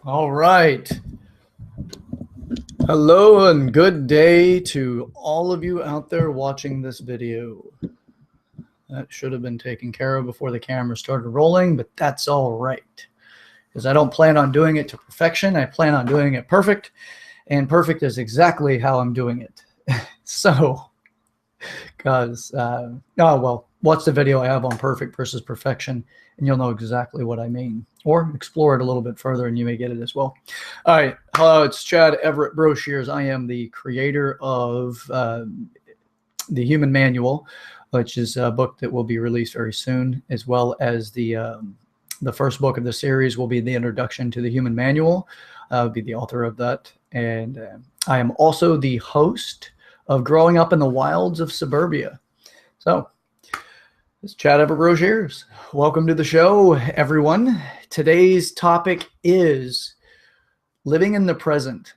All right. Hello and good day to all of you out there watching this video. That should have been taken care of before the camera started rolling, but that's all right. Because I don't plan on doing it to perfection. I plan on doing it perfect, and perfect is exactly how I'm doing it. Watch the video I have on perfect versus perfection, and you'll know exactly what I mean. Or explore it a little bit further, and you may get it as well. All right. Hello, it's Chad Everett Brochures. I am the creator of The Human Manual, which is a book that will be released very soon, as well as the first book of the series will be The Introduction to the Human Manual. I'll be the author of that. And I am also the host of Growing Up in the Wilds of Suburbia. So, it's Chad Everett Brochures. Welcome to the show, everyone. Today's topic is living in the present.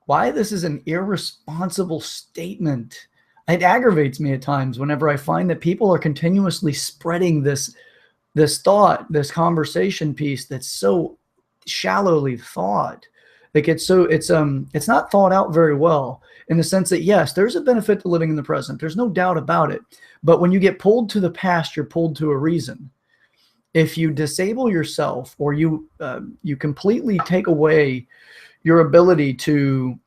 Why this is an irresponsible statement. It aggravates me at times whenever I find that people are continuously spreading this thought, this conversation piece that's so shallowly thought. Like it's not thought out very well, in the sense that yes, there's a benefit to living in the present. There's no doubt about it. But when you get pulled to the past, you're pulled to a reason. If you disable yourself, or you completely take away your ability to,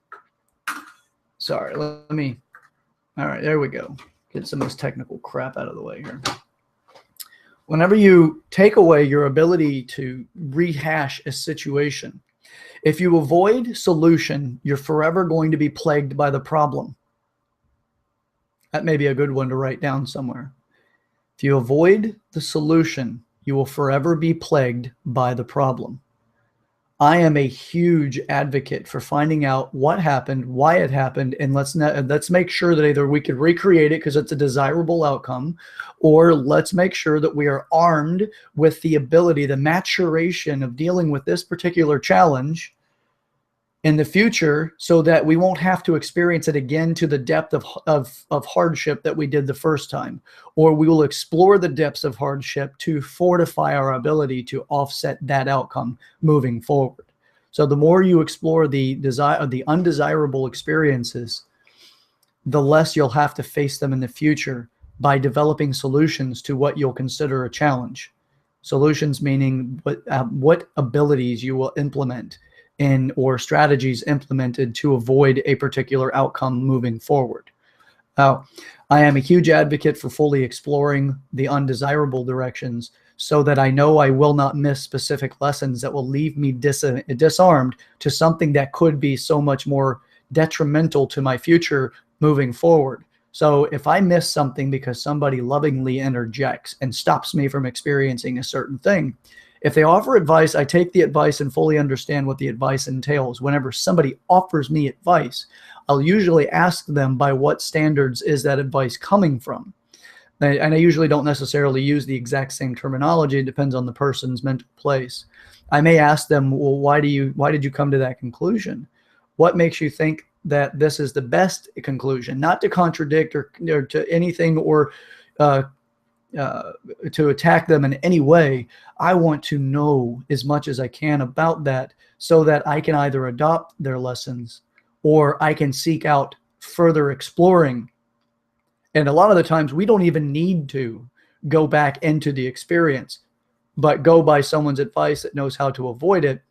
all right, there we go. Get some of this technical crap out of the way here. Whenever you take away your ability to rehash a situation, if you avoid solution, you're forever going to be plagued by the problem. That may be a good one to write down somewhere. If you avoid the solution, you will forever be plagued by the problem. I am a huge advocate for finding out what happened, why it happened, and let's make sure that either we could recreate it because it's a desirable outcome, or let's make sure that we are armed with the ability, the maturation of dealing with this particular challenge in the future, so that we won't have to experience it again to the depth of hardship that we did the first time. Or we will explore the depths of hardship to fortify our ability to offset that outcome moving forward. So the more you explore the undesirable experiences, the less you'll have to face them in the future by developing solutions to what you'll consider a challenge. Solutions meaning what abilities you will implement or strategies implemented to avoid a particular outcome moving forward. Now, I am a huge advocate for fully exploring the undesirable directions so that I know I will not miss specific lessons that will leave me disarmed to something that could be so much more detrimental to my future moving forward. So if I miss something because somebody lovingly interjects and stops me from experiencing a certain thing, if they offer advice, I take the advice and fully understand what the advice entails. Whenever somebody offers me advice, I'll usually ask them by what standards is that advice coming from. And I usually don't necessarily use the exact same terminology. It depends on the person's mental place. I may ask them, well, why did you come to that conclusion? What makes you think that this is the best conclusion? Not to contradict or to anything or to attack them in any way. I want to know as much as I can about that so that I can either adopt their lessons or I can seek out further exploring. And a lot of the times we don't even need to go back into the experience, but go by someone's advice that knows how to avoid it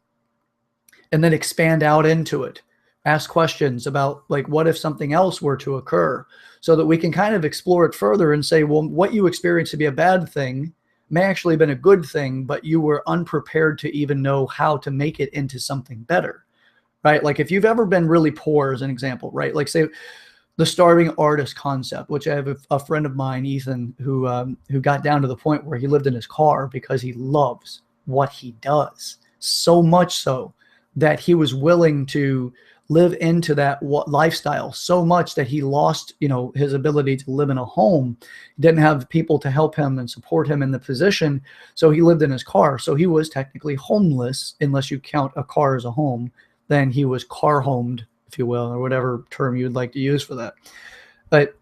and then expand out into it. Ask questions about, like, what if something else were to occur, so that we can kind of explore it further and say, well, what you experienced to be a bad thing may actually have been a good thing, but you were unprepared to even know how to make it into something better, right? Like if you've ever been really poor, as an example, right? Like say the starving artist concept, which I have a friend of mine, Ethan, who got down to the point where he lived in his car because he loves what he does so much so that he was willing to live into that lifestyle so much that he lost, his ability to live in a home. He didn't have people to help him and support him in the position. So he lived in his car. So he was technically homeless, unless you count a car as a home. Then he was car homed, if you will, or whatever term you'd like to use for that. But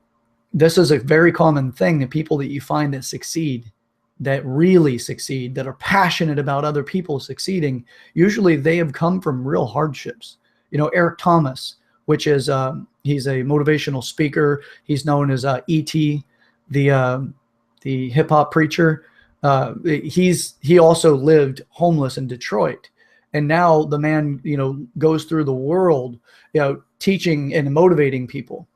this is a very common thing. The people that you find that succeed, that really succeed, that are passionate about other people succeeding, usually they have come from real hardships. You know, Eric Thomas, which is he's a motivational speaker. He's known as E.T., the hip hop preacher. He also lived homeless in Detroit, and now the man, you know, goes through the world, you know, teaching and motivating people.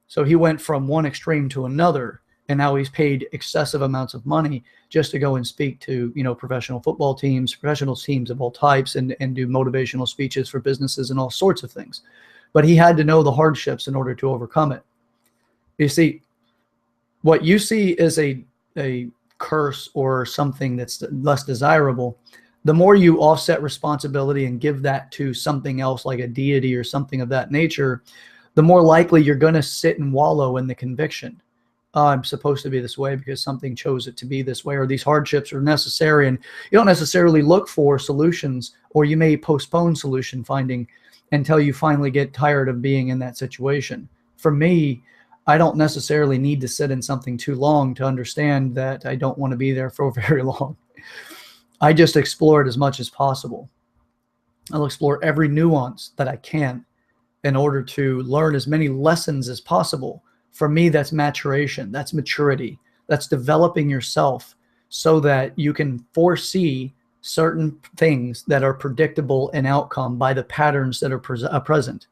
So he went from one extreme to another, and now he's paid excessive amounts of money just to go and speak to, you know, professional football teams, professional teams of all types, and do motivational speeches for businesses and all sorts of things. But he had to know the hardships in order to overcome it. You see, what you see is a curse or something that's less desirable. The more you offset responsibility and give that to something else like a deity or something of that nature, the more likely you're going to sit and wallow in the conviction. I'm supposed to be this way because something chose it to be this way, or these hardships are necessary, and you don't necessarily look for solutions, or you may postpone solution finding until you finally get tired of being in that situation. For me, I don't necessarily need to sit in something too long to understand that I don't want to be there for very long. I just explore it as much as possible. I'll explore every nuance that I can in order to learn as many lessons as possible. For me, that's maturation, that's maturity, that's developing yourself so that you can foresee certain things that are predictable in outcome by the patterns that are present.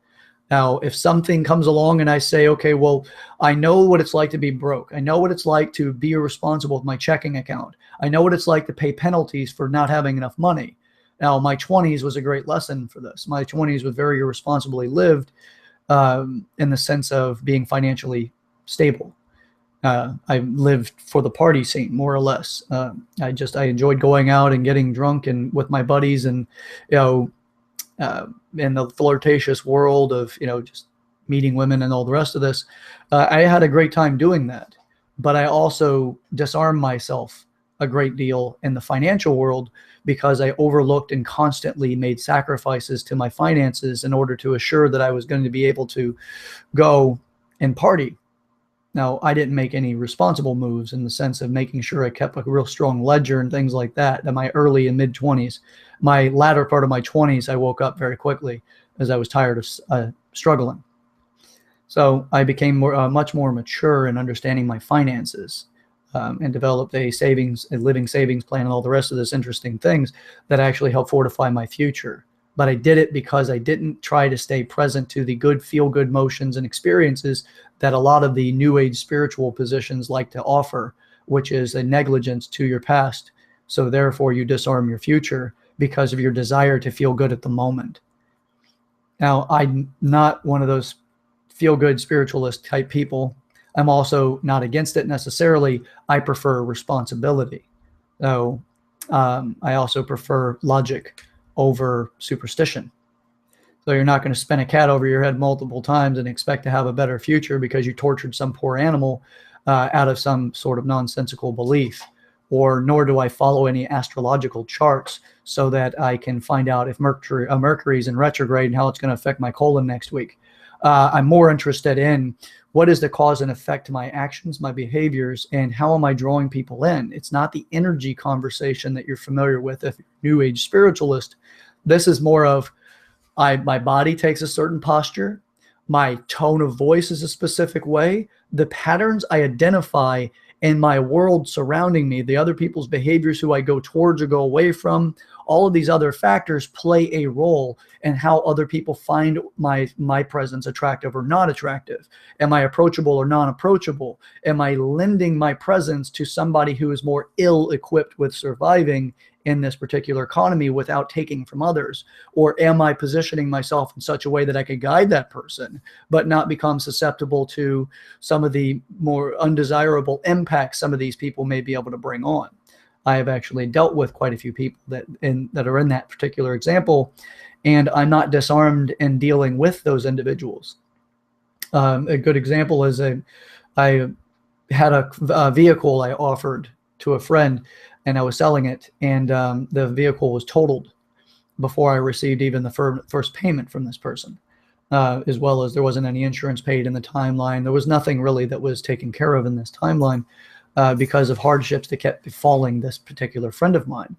Now, if something comes along and I say, okay, well, I know what it's like to be broke. I know what it's like to be irresponsible with my checking account. I know what it's like to pay penalties for not having enough money. Now, my 20s was a great lesson for this. My 20s was very irresponsibly lived in the sense of being financially stable. I lived for the party scene, more or less. I enjoyed going out and getting drunk and with my buddies, and, you know, in the flirtatious world of, you know, just meeting women and all the rest of this. I had a great time doing that, but I also disarmed myself a great deal in the financial world because I overlooked and constantly made sacrifices to my finances in order to assure that I was going to be able to go and party. Now, I didn't make any responsible moves in the sense of making sure I kept a real strong ledger and things like that in my early and mid 20s. My latter part of my 20s, I woke up very quickly as I was tired of struggling. So I became much more mature in understanding my finances, and developed a living savings plan and all the rest of this interesting things that actually helped fortify my future. But I did it because I didn't try to stay present to the good, feel-good motions and experiences that a lot of the New Age spiritual positions like to offer, which is a negligence to your past. So therefore, you disarm your future because of your desire to feel good at the moment. Now, I'm not one of those feel-good spiritualist type people. I'm also not against it necessarily. I prefer responsibility. So I also prefer logic over superstition. So you're not going to spin a cat over your head multiple times and expect to have a better future because you tortured some poor animal out of some sort of nonsensical belief. Or nor do I follow any astrological charts so that I can find out if Mercury's in retrograde and how it's going to affect my colon next week. I'm more interested in what is the cause and effect to my actions, my behaviors, and how am I drawing people in? It's not the energy conversation that you're familiar with if you're New Age spiritualist. This is more of my body takes a certain posture, my tone of voice is a specific way, the patterns I identify in my world surrounding me, the other people's behaviors who I go towards or go away from, all of these other factors play a role in how other people find my presence attractive or not attractive. Am I approachable or non-approachable? Am I lending my presence to somebody who is more ill-equipped with surviving in this particular economy without taking from others? Or am I positioning myself in such a way that I could guide that person, but not become susceptible to some of the more undesirable impacts some of these people may be able to bring on? I have actually dealt with quite a few people that are in that particular example, and I'm not disarmed in dealing with those individuals. A good example is I had a vehicle I offered to a friend, and I was selling it, and the vehicle was totaled before I received even the first payment from this person, as well as there wasn't any insurance paid in the timeline. There was nothing really that was taken care of in this timeline. because of hardships that kept befalling this particular friend of mine.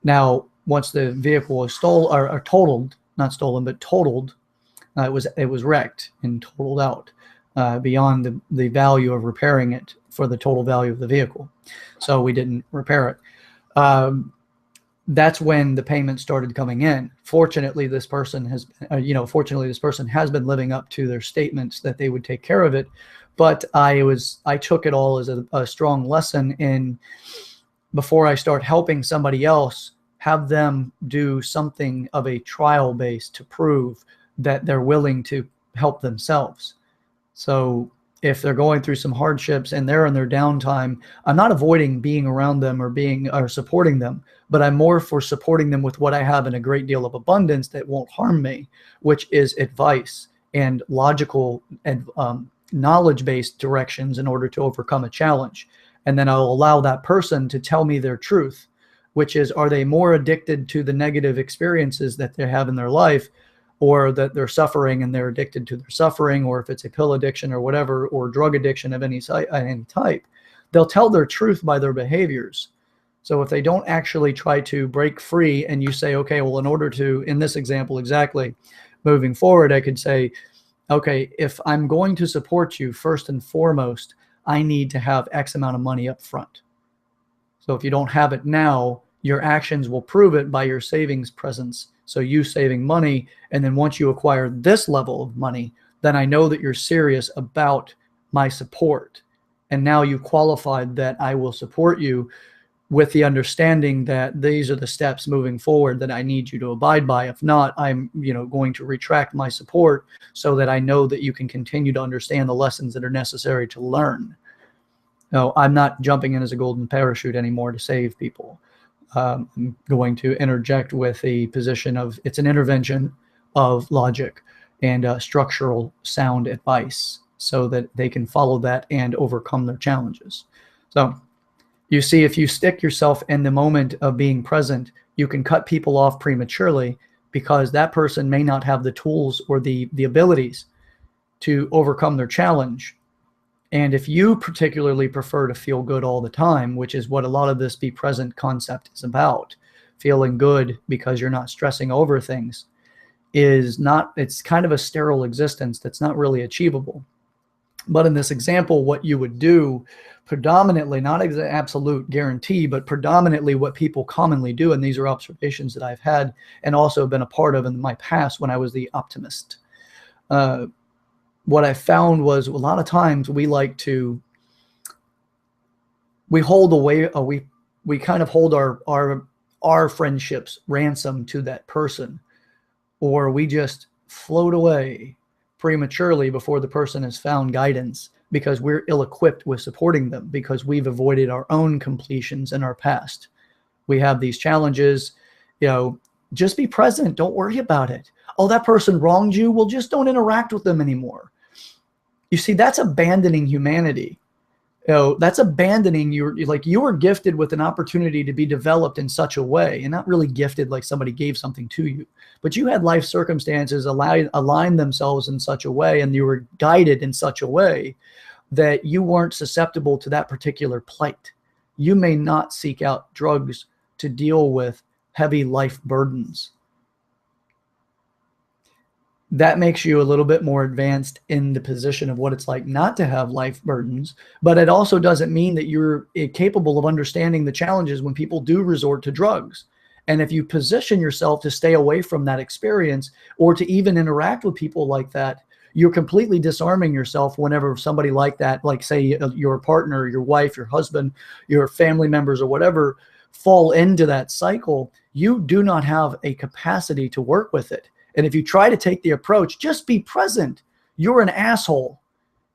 Now, once the vehicle was or totaled, not stolen, but totaled, it was wrecked and totaled out beyond the value of repairing it for the total value of the vehicle. So we didn't repair it. That's when the payment started coming in. Fortunately, this person has been living up to their statements that they would take care of it. But I took it all as a strong lesson in, before I start helping somebody else, have them do something of a trial base to prove that they're willing to help themselves. So if they're going through some hardships and they're in their downtime, I'm not avoiding being around them or supporting them, but I'm more for supporting them with what I have in a great deal of abundance that won't harm me, which is advice and logical and knowledge-based directions in order to overcome a challenge. And then I'll allow that person to tell me their truth, which is, are they more addicted to the negative experiences that they have in their life, or that they're suffering and they're addicted to their suffering, or if it's a pill addiction or whatever, or drug addiction of any type, they'll tell their truth by their behaviors. So if they don't actually try to break free and you say, okay, well, in order to, in this example exactly, moving forward, I could say, okay, if I'm going to support you, first and foremost, I need to have X amount of money up front. So if you don't have it now, your actions will prove it by your savings presence. So you saving money, and then once you acquire this level of money, then I know that you're serious about my support. And now you qualified that I will support you, with the understanding that these are the steps moving forward that I need you to abide by. If not, I'm going to retract my support so that I know that you can continue to understand the lessons that are necessary to learn. No, I'm not jumping in as a golden parachute anymore to save people. I'm going to interject with a position of, it's an intervention of logic and structural sound advice so that they can follow that and overcome their challenges. So you see, if you stick yourself in the moment of being present, you can cut people off prematurely, because that person may not have the tools or the abilities to overcome their challenge. And if you particularly prefer to feel good all the time, which is what a lot of this be present concept is about, feeling good because you're not stressing over things, it's kind of a sterile existence that's not really achievable. But in this example, what you would do predominantly, not an absolute guarantee, but predominantly what people commonly do, and these are observations that I've had and also been a part of in my past when I was the optimist. What I found was, a lot of times we hold away, we kind of hold our friendships ransom to that person, or we just float away prematurely before the person has found guidance, because we're ill-equipped with supporting them, because we've avoided our own completions in our past. We have these challenges, just be present. Don't worry about it. Oh, that person wronged you. Well, just don't interact with them anymore. You see, that's abandoning humanity. That's abandoning you were gifted with an opportunity to be developed in such a way, and not really gifted like somebody gave something to you, but you had life circumstances align themselves in such a way, and you were guided in such a way that you weren't susceptible to that particular plight. You may not seek out drugs to deal with heavy life burdens. That makes you a little bit more advanced in the position of what it's like not to have life burdens, but it also doesn't mean that you're capable of understanding the challenges when people do resort to drugs. And if you position yourself to stay away from that experience, or to even interact with people like that, you're completely disarming yourself whenever somebody like that, like say your partner, your wife, your husband, your family members, or whatever, fall into that cycle. You do not have a capacity to work with it. And if you try to take the approach, just be present, you're an asshole.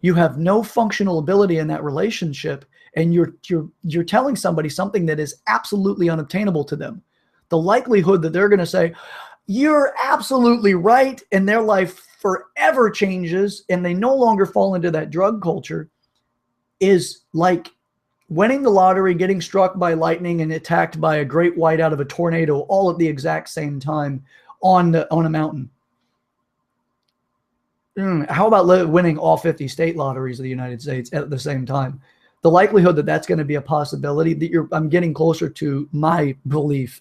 You have no functional ability in that relationship, and you're telling somebody something that is absolutely unobtainable to them. The likelihood that they're going to say, you're absolutely right, and their life forever changes, and they no longer fall into that drug culture, is like winning the lottery, getting struck by lightning, and attacked by a great white out of a tornado all at the exact same time on a mountain. How about winning all 50 state lotteries of the United States at the same time? the likelihood that that's going to be a possibility, that I'm getting closer to my belief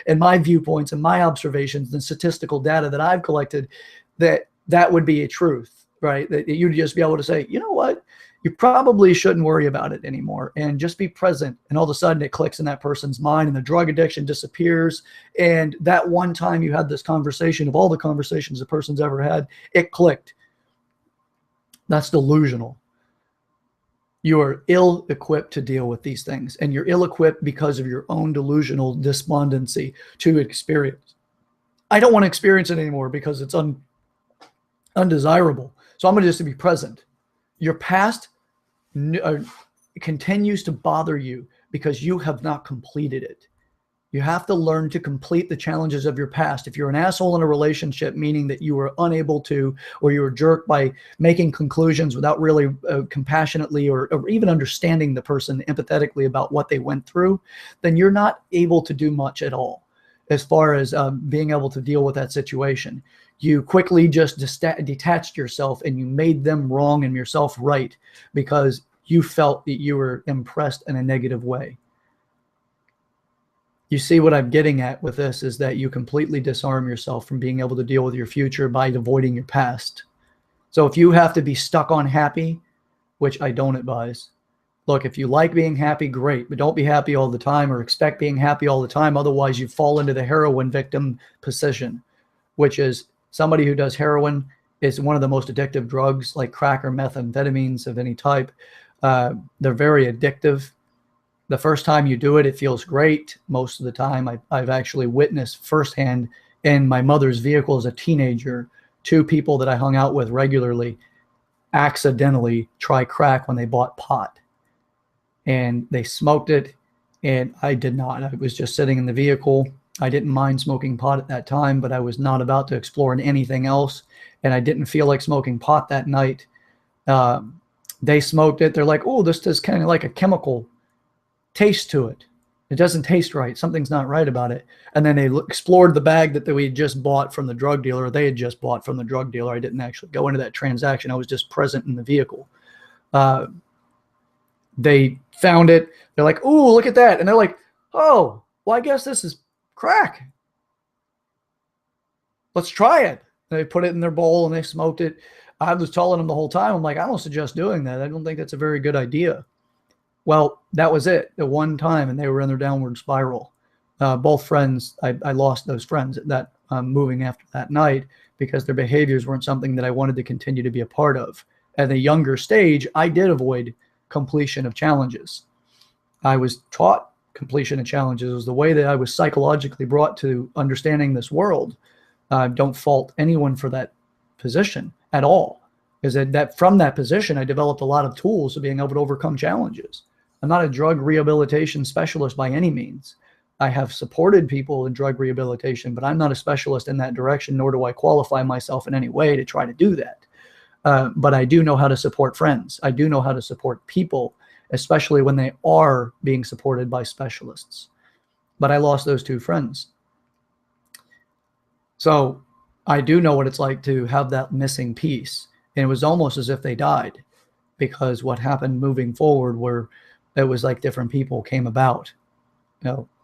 and my viewpoints and my observations and statistical data that I've collected, that would be a truth, right? That you'd just be able to say, you know what, you probably shouldn't worry about it anymore and just be present. And all of a sudden it clicks in that person's mind and the drug addiction disappears. And that one time you had this conversation, of all the conversations the person's ever had, it clicked. That's delusional. You are ill-equipped to deal with these things, and you're ill-equipped because of your own delusional despondency to experience. I don't want to experience it anymore because it's undesirable. So I'm going to just be present. Your past continues to bother you because you have not completed it. You have to learn to complete the challenges of your past. If you're an asshole in a relationship, meaning that you were unable to, or you were jerked by making conclusions without really compassionately or even understanding the person empathetically about what they went through, then you're not able to do much at all as far as being able to deal with that situation. You quickly just detached yourself and you made them wrong and yourself right because you felt that you were impressed in a negative way. You see what I'm getting at with this is that you completely disarm yourself from being able to deal with your future by avoiding your past. So if you have to be stuck on happy, which I don't advise, look, if you like being happy, great, but don't be happy all the time or expect being happy all the time. Otherwise, you fall into the heroin victim position, which is somebody who does heroin is one of the most addictive drugs, like crack or methamphetamines of any type. They're very addictive. The first time you do it, it feels great. Most of the time, I've actually witnessed firsthand in my mother's vehicle as a teenager, 2 people that I hung out with regularly accidentally try crack when they bought pot. And they smoked it, and I did not. I was just sitting in the vehicle. I didn't mind smoking pot at that time, but I was not about to explore anything else, and I didn't feel like smoking pot that night. They smoked it. They're like, oh, this is kind of like a chemical taste to it. It doesn't taste right. Something's not right about it. And then they explored the bag that we had just bought from the drug dealer, or they had just bought from the drug dealer. I didn't actually go into that transaction. I was just present in the vehicle. They found it. They're like, oh, look at that. And they're like, oh, well, I guess this is crack. Let's try it. And they put it in their bowl and they smoked it. I was telling them the whole time, I'm like, I don't suggest doing that. I don't think that's a very good idea. Well, that was it, the one time, and they were in their downward spiral. Both friends, I lost those friends at that moving after that night because their behaviors weren't something that I wanted to continue to be a part of. At a younger stage, I did avoid completion of challenges. I was taught completion of challenges. It was the way that I was psychologically brought to understanding this world. Don't fault anyone for that position at all. Is that from that position, I developed a lot of tools of being able to overcome challenges. I'm not a drug rehabilitation specialist by any means. I have supported people in drug rehabilitation, but I'm not a specialist in that direction, nor do I qualify myself in any way to try to do that. But I do know how to support friends. I do know how to support people, especially when they are being supported by specialists. But I lost those 2 friends. So I do know what it's like to have that missing piece. And it was almost as if they died, because what happened moving forward were, it was like different people came about.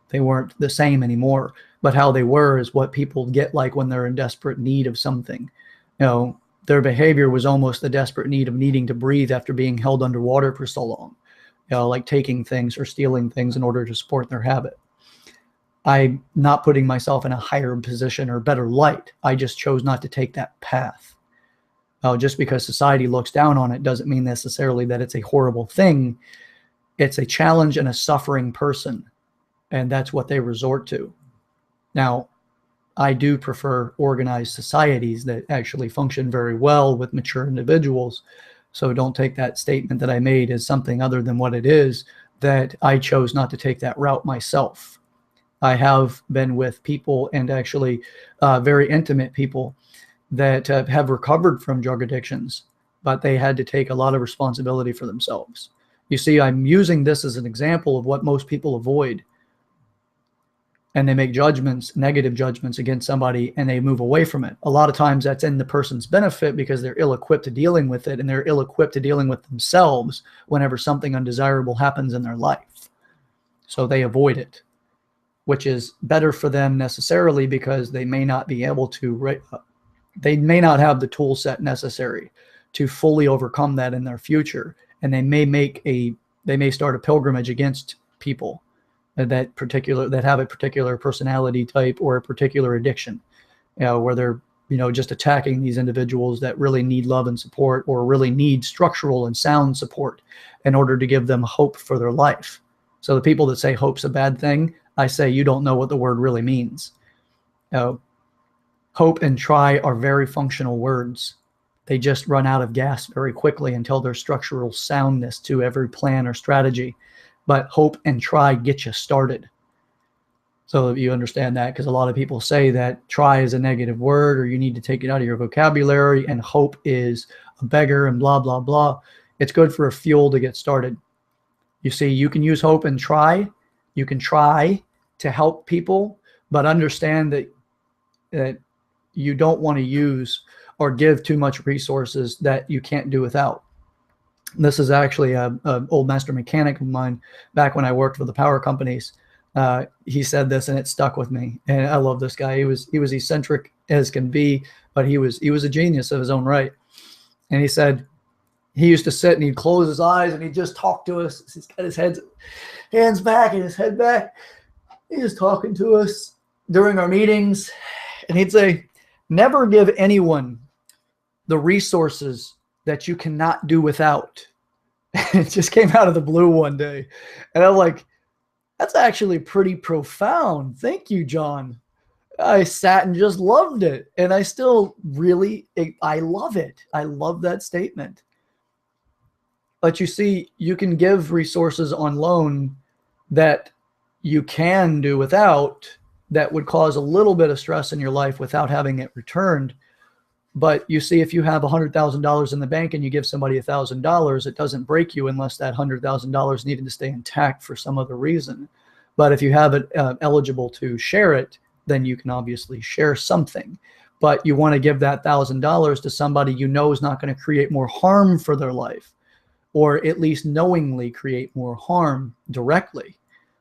They weren't the same anymore, but how they were is what people get like when they're in desperate need of something. Their behavior was almost the desperate need of needing to breathe after being held underwater for so long, like taking things or stealing things in order to support their habit. I'm not putting myself in a higher position or better light. I just chose not to take that path. Just because society looks down on it doesn't mean necessarily that it's a horrible thing. It's a challenge and a suffering person, and that's what they resort to. Now, I do prefer organized societies that actually function very well with mature individuals. So don't take that statement that I made as something other than what it is, that I chose not to take that route myself. I have been with people, and actually very intimate people, that have recovered from drug addictions, but they had to take a lot of responsibility for themselves. You see, I'm using this as an example of what most people avoid. and they make judgments, negative judgments against somebody, and they move away from it. A lot of times that's in the person's benefit because they're ill-equipped to dealing with it, and they're ill-equipped to dealing with themselves whenever something undesirable happens in their life. So they avoid it, which is better for them necessarily because they may not be able to, they may not have the tool set necessary to fully overcome that in their future. And they may start a pilgrimage against people that have a particular personality type or a particular addiction, where they're, just attacking these individuals that really need love and support, or really need structural and sound support in order to give them hope for their life. So the people that say hope's a bad thing, I say you don't know what the word really means. Hope and try are very functional words. They just run out of gas very quickly until there's structural soundness to every plan or strategy. But hope and try get you started. So you understand that, because a lot of people say that try is a negative word, or you need to take it out of your vocabulary, and hope is a beggar and blah, blah, blah. It's good for a fuel to get started. You see, you can use hope and try. You can try to help people, but understand that you don't want to use or give too much resources that you can't do without. This is actually an old master mechanic of mine back when I worked for the power companies. He said this, and it stuck with me. And I love this guy. He was eccentric as can be, but he was a genius of his own right. And he said he used to sit and he'd close his eyes and he'd just talk to us. He's got his hands back and his head back. He was talking to us during our meetings, and he'd say, "Never give anyone the resources that you cannot do without." It just came out of the blue one day. And I'm like, that's actually pretty profound. Thank you, John. I sat and just loved it. And I still I love it. I love that statement. But you see, you can give resources on loan that you can do without, that would cause a little bit of stress in your life without having it returned. But you see, if you have $100,000 in the bank and you give somebody $1,000, it doesn't break you unless that $100,000 needed to stay intact for some other reason. But if you have it eligible to share it, then you can obviously share something. But you want to give that $1,000 to somebody you know is not going to create more harm for their life, or at least knowingly create more harm directly.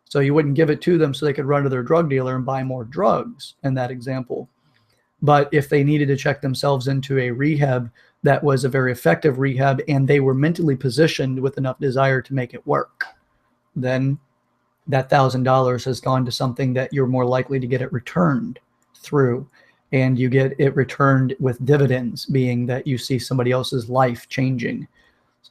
So you wouldn't give it to them so they could run to their drug dealer and buy more drugs in that example. But if they needed to check themselves into a rehab that was a very effective rehab, and they were mentally positioned with enough desire to make it work, then that $1,000 has gone to something that you're more likely to get it returned through. And you get it returned with dividends, being that you see somebody else's life changing.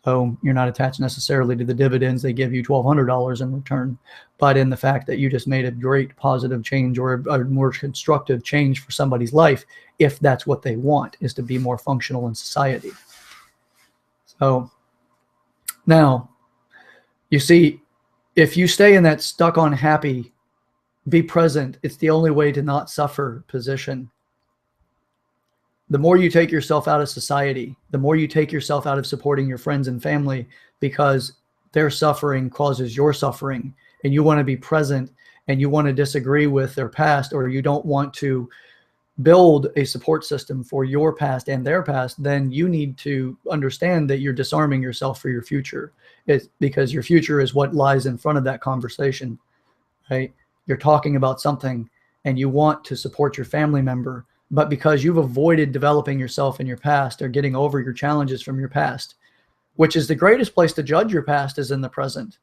So you're not attached necessarily to the dividends. They give you $1,200 in return, but in the fact that you just made a great positive change, or a more constructive change for somebody's life, if that's what they want, is to be more functional in society. So now, you see, if you stay in that stuck on happy, be present, it's the only way to not suffer position. The more you take yourself out of society, the more you take yourself out of supporting your friends and family, because their suffering causes your suffering, and you want to be present, and you want to disagree with their past, or you don't want to build a support system for your past and their past, then you need to understand that you're disarming yourself for your future. It's because your future is what lies in front of that conversation, right? You're talking about something and you want to support your family member, but because you've avoided developing yourself in your past, or getting over your challenges from your past, which is the greatest place to judge your past, is in the present.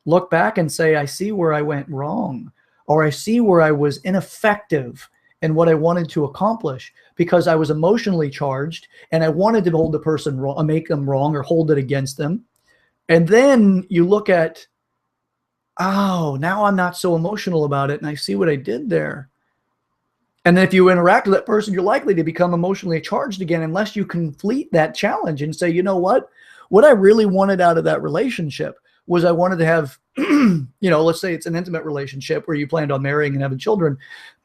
Look back and say, I see where I went wrong, or I see where I was ineffective in what I wanted to accomplish, because I was emotionally charged and I wanted to hold the person wrong, make them wrong, or hold it against them. And then you look at, oh, now I'm not so emotional about it, and I see what I did there. And then if you interact with that person, you're likely to become emotionally charged again, unless you complete that challenge and say, you know what I really wanted out of that relationship was I wanted to have, let's say it's an intimate relationship where you planned on marrying and having children,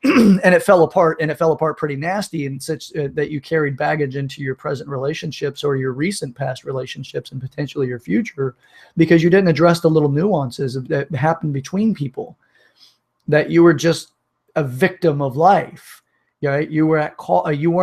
and it fell apart, and it fell apart pretty nasty, and such that you carried baggage into your present relationships, or your recent past relationships, and potentially your future, because you didn't address the little nuances that happened between people, that you were just a victim of life. Right? You weren't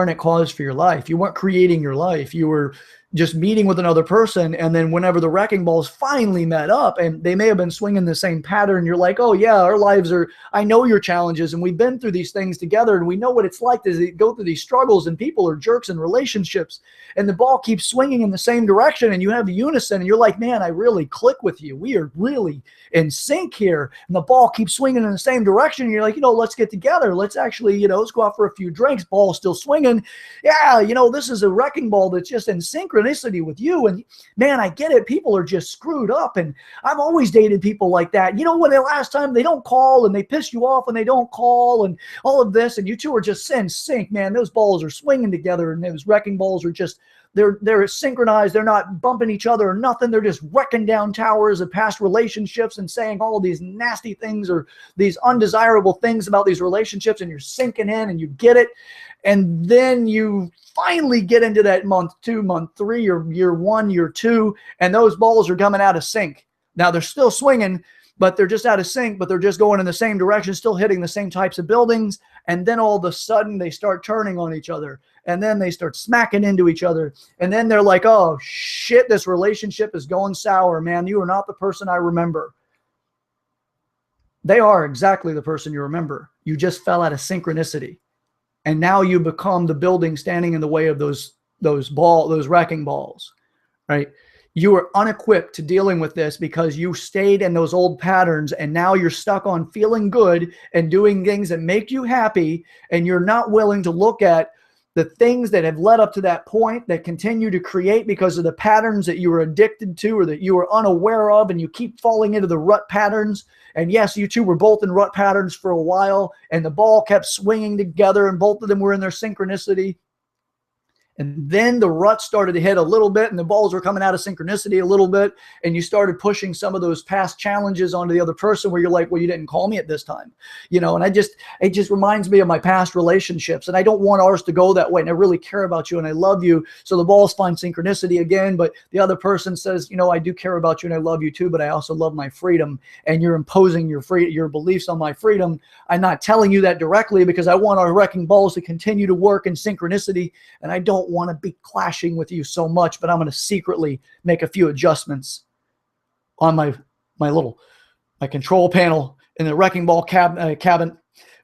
at cause for your life. You weren't creating your life. You were just meeting with another person. And then whenever the wrecking balls finally met up, and they may have been swinging the same pattern, you're like, oh yeah, our lives are, I know your challenges, and we've been through these things together, and we know what it's like to go through these struggles, and people are jerks in relationships, and the ball keeps swinging in the same direction, and you have the unison, and you're like, man, I really click with you. We are really in sync here. And the ball keeps swinging in the same direction. And you're like, let's get together. Let's actually, let's go out for a few drinks. Ball's still swinging. Yeah, this is a wrecking ball that's just in synchronicity with you. And man, I get it. People are just screwed up. And I've always dated people like that. When the last time they don't call, and they piss you off, and they don't call, and all of this, and you two are just in sync, man. Those balls are swinging together, and those wrecking balls are just, they're synchronized. They're not bumping each other or nothing. They're just wrecking down towers of past relationships and saying all of these nasty things or these undesirable things about these relationships, and you're sinking in and you get it. And then you finally get into that month 2, month 3, or year 1, year 2, and those balls are coming out of sync. Now they're still swinging, but they're just out of sync, but they're just going in the same direction, still hitting the same types of buildings. And then all of a sudden they start turning on each other, and then they start smacking into each other. And then they're like, oh shit, this relationship is going sour, man. You are not the person I remember. They are exactly the person you remember. You just fell out of synchronicity. And now you become the building standing in the way of those wrecking balls, right? You are unequipped to dealing with this because you stayed in those old patterns, and now you're stuck on feeling good and doing things that make you happy, and you're not willing to look at the things that have led up to that point that continue to create because of the patterns that you were addicted to or that you were unaware of, and you keep falling into the rut patterns. And yes, you two were both in rut patterns for a while, and the ball kept swinging together, and both of them were in their synchronicity. And then the rut started to hit a little bit, and the balls were coming out of synchronicity a little bit, and you started pushing some of those past challenges onto the other person, where you're like, well, you didn't call me at this time, and it just reminds me of my past relationships, and I don't want ours to go that way, and I really care about you, and I love you. So the balls find synchronicity again, but the other person says, I do care about you, and I love you too, but I also love my freedom, and you're imposing your beliefs on my freedom. I'm not telling you that directly because I want our wrecking balls to continue to work in synchronicity, and I don't want to be clashing with you so much, but I'm going to secretly make a few adjustments on my control panel in the wrecking ball cabin,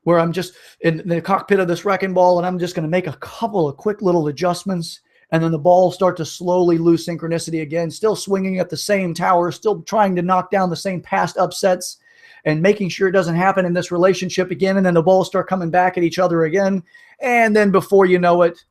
where I'm just in the cockpit of this wrecking ball, and I'm just going to make a couple of quick little adjustments, and then the balls start to slowly lose synchronicity again, still swinging at the same tower, still trying to knock down the same past upsets, and making sure it doesn't happen in this relationship again. And then the balls start coming back at each other again, and then before you know it,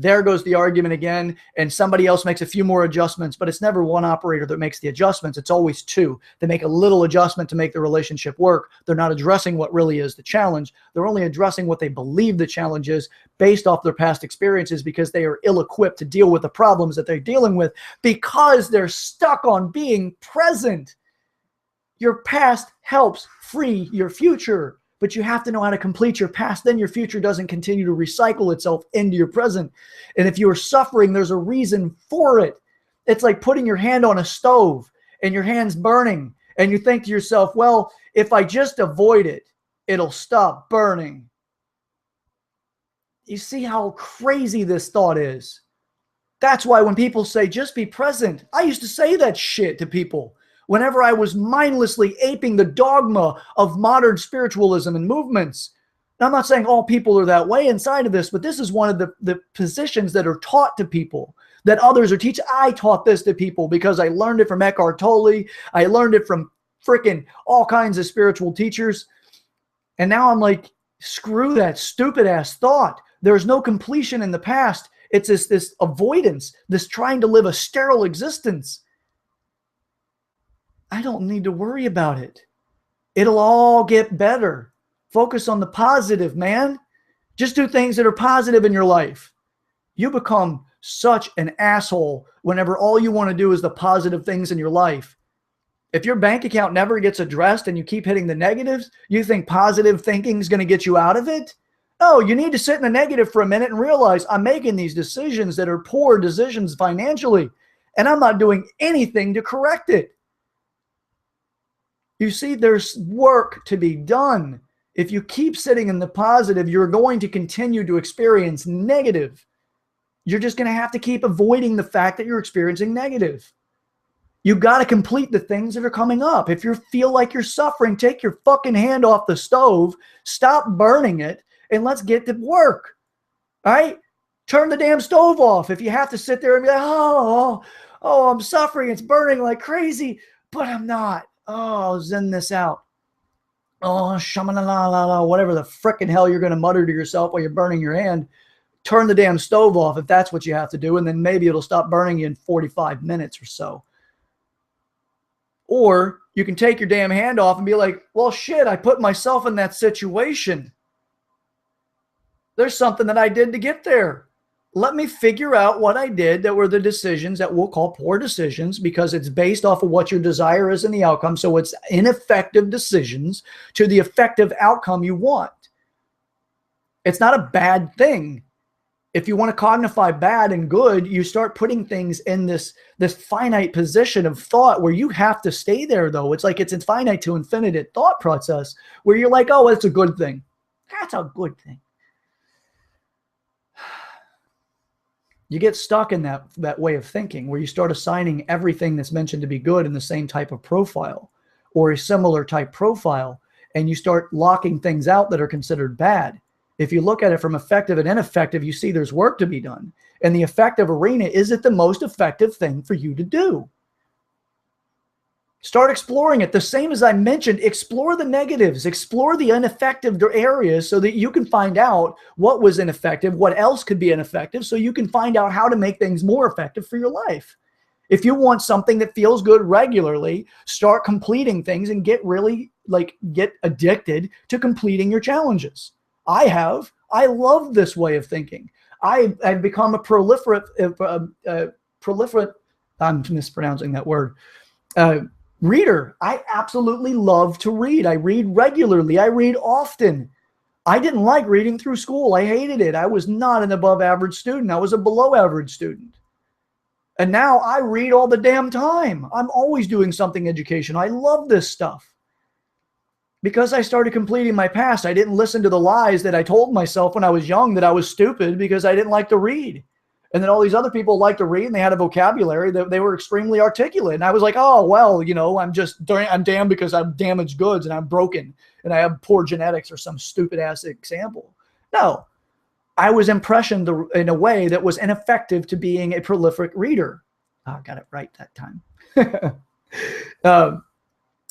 there goes the argument again, and somebody else makes a few more adjustments, but it's never one operator that makes the adjustments. It's always two. They make a little adjustment to make the relationship work. They're not addressing what really is the challenge. They're only addressing what they believe the challenge is based off their past experiences, because they are ill-equipped to deal with the problems that they're dealing with because they're stuck on being present. Your past helps free your future, but you have to know how to complete your past. Then your future doesn't continue to recycle itself into your present. And if you are suffering, there's a reason for it. It's like putting your hand on a stove and your hand's burning, and you think to yourself, well, if I just avoid it, it'll stop burning. You see how crazy this thought is? That's why when people say, just be present, I used to say that shit to people whenever I was mindlessly aping the dogma of modern spiritualism and movements. And I'm not saying all people are that way inside of this, but this is one of the positions that are taught to people, that others are teaching. I taught this to people because I learned it from Eckhart Tolle. I learned it from freaking all kinds of spiritual teachers. And now I'm like, screw that stupid ass thought. There's no completion in the past. It's this avoidance, this trying to live a sterile existence. I don't need to worry about it. It'll all get better. Focus on the positive, man. Just do things that are positive in your life. You become such an asshole whenever all you want to do is the positive things in your life. If your bank account never gets addressed and you keep hitting the negatives, you think positive thinking is going to get you out of it? No, you need to sit in the negative for a minute and realize I'm making these decisions that are poor decisions financially, and I'm not doing anything to correct it. You see, there's work to be done. If you keep sitting in the positive, you're going to continue to experience negative. You're just going to have to keep avoiding the fact that you're experiencing negative. You got to complete the things that are coming up. If you feel like you're suffering, take your fucking hand off the stove, stop burning it, and let's get to work. All right? Turn the damn stove off. If you have to sit there and be like, oh, I'm suffering. It's burning like crazy, but I'm not. Oh, I'll zen this out. Oh, shamanala, whatever the frickin' hell you're going to mutter to yourself while you're burning your hand. Turn the damn stove off if that's what you have to do, and then maybe it'll stop burning you in 45 minutes or so. Or you can take your damn hand off and be like, well, shit, I put myself in that situation. There's something that I did to get there. Let me figure out what I did that were the decisions that we'll call poor decisions, because it's based off of what your desire is and the outcome. So it's ineffective decisions to the effective outcome you want. It's not a bad thing. If you want to cognify bad and good, you start putting things in this finite position of thought where you have to stay there, though. It's like it's a finite to infinite thought process where you're like, oh, it's a good thing. That's a good thing. You get stuck in that way of thinking where you start assigning everything that's mentioned to be good in the same type of profile or a similar type profile, and you start locking things out that are considered bad. If you look at it from effective and ineffective, you see there's work to be done. And the effective arena, is it the most effective thing for you to do? Start exploring it. The same as I mentioned, explore the negatives, explore the ineffective areas so that you can find out what was ineffective, what else could be ineffective, so you can find out how to make things more effective for your life. If you want something that feels good regularly, start completing things and get addicted to completing your challenges. I love this way of thinking. I've become a proliferate, I'm mispronouncing that word, reader. I absolutely love to read. I read regularly. I read often. I didn't like reading through school. I hated it. I was not an above average student. I was a below average student. And now I read all the damn time. I'm always doing something educational. I love this stuff. Because I started completing my past, I didn't listen to the lies that I told myself when I was young that I was stupid because I didn't like to read. And then all these other people liked to read and they had a vocabulary that they were extremely articulate. And I was like, oh, well, I'm damned because I'm damaged goods and I'm broken and I have poor genetics or some stupid ass example. No, I was impressioned in a way that was ineffective to being a prolific reader. Oh, I got it right that time.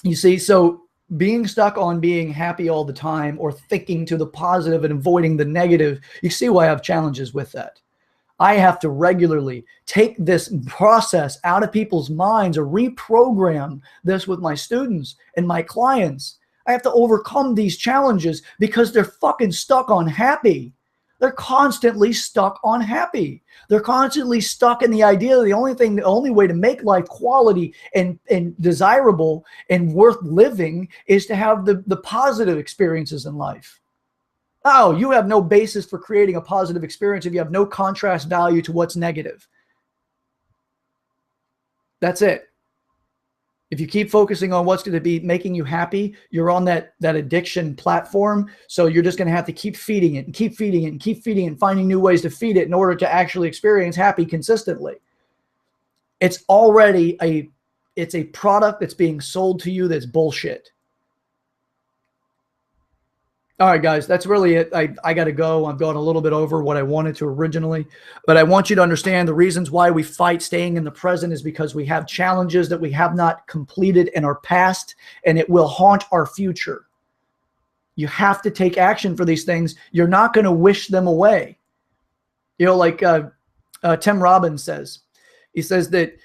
You see, so being stuck on being happy all the time or thinking to the positive and avoiding the negative, you see why I have challenges with that. I have to regularly take this process out of people's minds or reprogram this with my students and my clients. I have to overcome these challenges because they're fucking stuck on happy. They're constantly stuck on happy. They're constantly stuck in the idea that the only way to make life quality and desirable and worth living is to have the positive experiences in life. Oh, you have no basis for creating a positive experience if you have no contrast value to what's negative. That's it. If you keep focusing on what's going to be making you happy, you're on that addiction platform. So you're just going to have to keep feeding it and keep feeding it and keep feeding it and finding new ways to feed it in order to actually experience happy consistently. It's already it's a product that's being sold to you that's bullshit. All right, guys, that's really it. I got to go. I'm going a little bit over what I wanted to originally, but I want you to understand the reasons why we fight staying in the present is because we have challenges that we have not completed in our past, and it will haunt our future. You have to take action for these things. You're not going to wish them away. Like Tim Robbins says. He says that,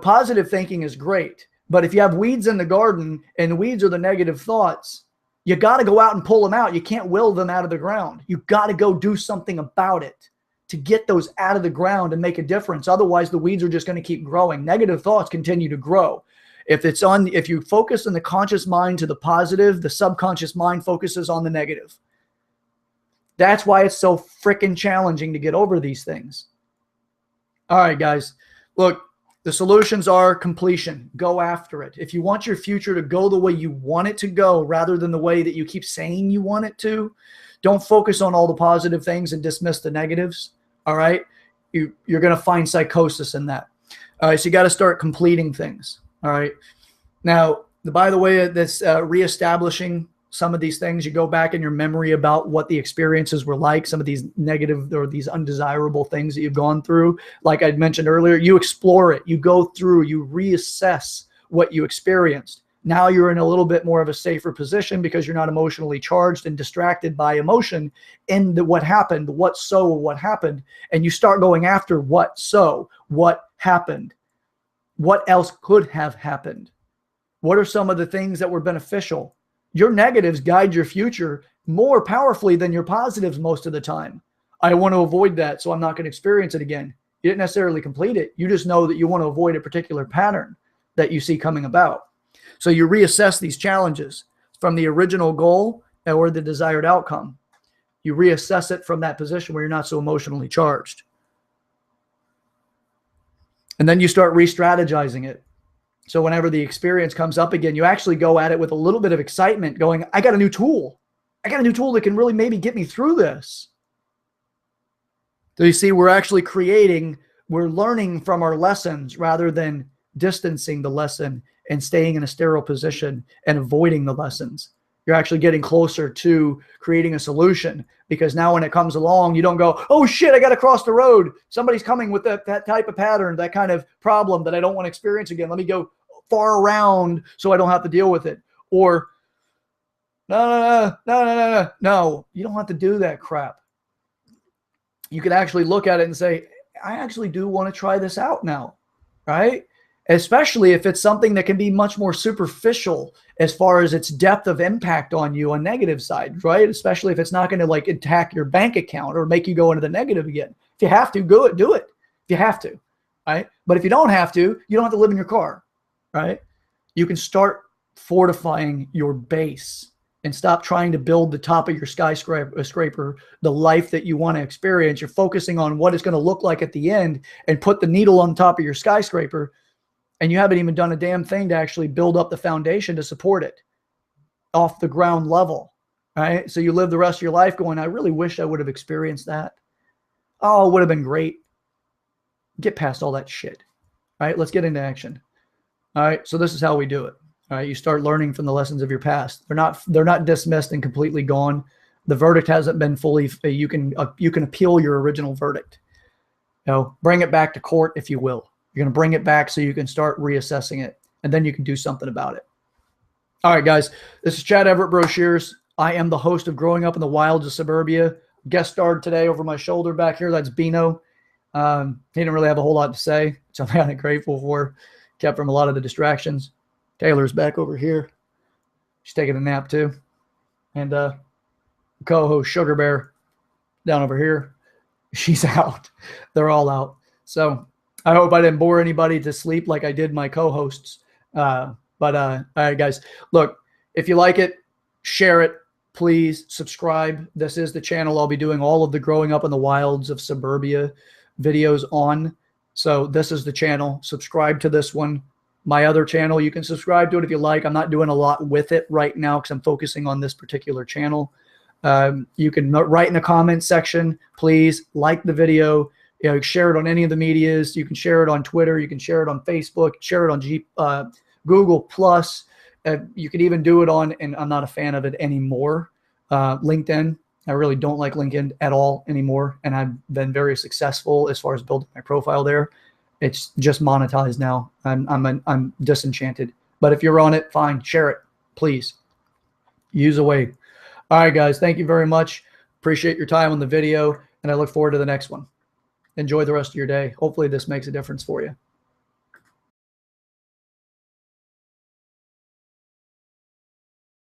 positive thinking is great, but if you have weeds in the garden and the weeds are the negative thoughts, you got to go out and pull them out. You can't will them out of the ground. You got to go do something about it to get those out of the ground and make a difference. Otherwise, the weeds are just going to keep growing. Negative thoughts continue to grow. If you focus on the conscious mind to the positive, the subconscious mind focuses on the negative. That's why it's so freaking challenging to get over these things. All right, guys. Look, The solutions are completion. Go after it. If you want your future to go the way you want it to go rather than the way that you keep saying you want it to, don't focus on all the positive things and dismiss the negatives. All right? You're going to find psychosis in that. All right, so you got to start completing things. All right. Now, by the way, this reestablishing some of these things, you go back in your memory about what the experiences were like, some of these negative or these undesirable things that you've gone through. Like I mentioned earlier, you explore it, you go through, you reassess what you experienced. Now you're in a little bit more of a safer position because you're not emotionally charged and distracted by emotion in what happened, what happened, and you start going after what happened, what else could have happened, what are some of the things that were beneficial. Your negatives guide your future more powerfully than your positives most of the time. I want to avoid that, so I'm not going to experience it again. You didn't necessarily complete it. You just know that you want to avoid a particular pattern that you see coming about. So you reassess these challenges from the original goal or the desired outcome. You reassess it from that position where you're not so emotionally charged. And then you start re-strategizing it. So whenever the experience comes up again, you actually go at it with a little bit of excitement going, I got a new tool. I got a new tool that can really maybe get me through this. So you see, we're actually we're learning from our lessons rather than distancing the lesson and staying in a sterile position and avoiding the lessons. You're actually getting closer to creating a solution, because now when it comes along, you don't go, oh shit, I got to cross the road. Somebody's coming with that type of pattern, that kind of problem that I don't want to experience again. Let me go far around so I don't have to deal with it. Or no, you don't have to do that crap. You can actually look at it and say, I actually do want to try this out now, right? Especially if it's something that can be much more superficial as far as its depth of impact on you on negative side, right? Especially if it's not going to like attack your bank account or make you go into the negative again. If you have to, go do it. If you have to, right? But if you don't have to, you don't have to live in your car, right? You can start fortifying your base and stop trying to build the top of your skyscraper, the life that you want to experience. You're focusing on what it's going to look like at the end and put the needle on top of your skyscraper. And you haven't even done a damn thing to actually build up the foundation to support it off the ground level, right? So you live the rest of your life going, I really wish I would have experienced that. Oh, it would have been great. Get past all that shit, right? Let's get into action. All right, so this is how we do it. All right, you start learning from the lessons of your past. They're not dismissed and completely gone. The verdict hasn't been fully, you can appeal your original verdict. Bring it back to court, if you will. You're going to bring it back so you can start reassessing it, and then you can do something about it. All right, guys, this is Chad Everett Brochures. I am the host of Growing Up in the Wilds of Suburbia. Guest starred today over my shoulder back here. That's Bino. He didn't really have a whole lot to say, which I'm kind of grateful for. Kept from a lot of the distractions. Taylor's back over here. She's taking a nap too. And co-host Sugar Bear down over here. She's out. They're all out. So I hope I didn't bore anybody to sleep like I did my co-hosts. All right, guys, look, if you like it, share it, please subscribe. This is the channel I'll be doing all of the Growing Up in the Wilds of Suburbia videos on. So this is the channel. Subscribe to this one. My other channel, you can subscribe to it if you like. I'm not doing a lot with it right now because I'm focusing on this particular channel. You can write in the comment section, please like the video. Share it on any of the medias. You can share it on Twitter. You can share it on Facebook. Share it on Google Plus. You can even do it on, and I'm not a fan of it anymore, LinkedIn. I really don't like LinkedIn at all anymore, and I've been very successful as far as building my profile there. It's just monetized now. I'm disenchanted. But if you're on it, fine. Share it, please. Use away. All right, guys. Thank you very much. Appreciate your time on the video, and I look forward to the next one. Enjoy the rest of your day. Hopefully this makes a difference for you.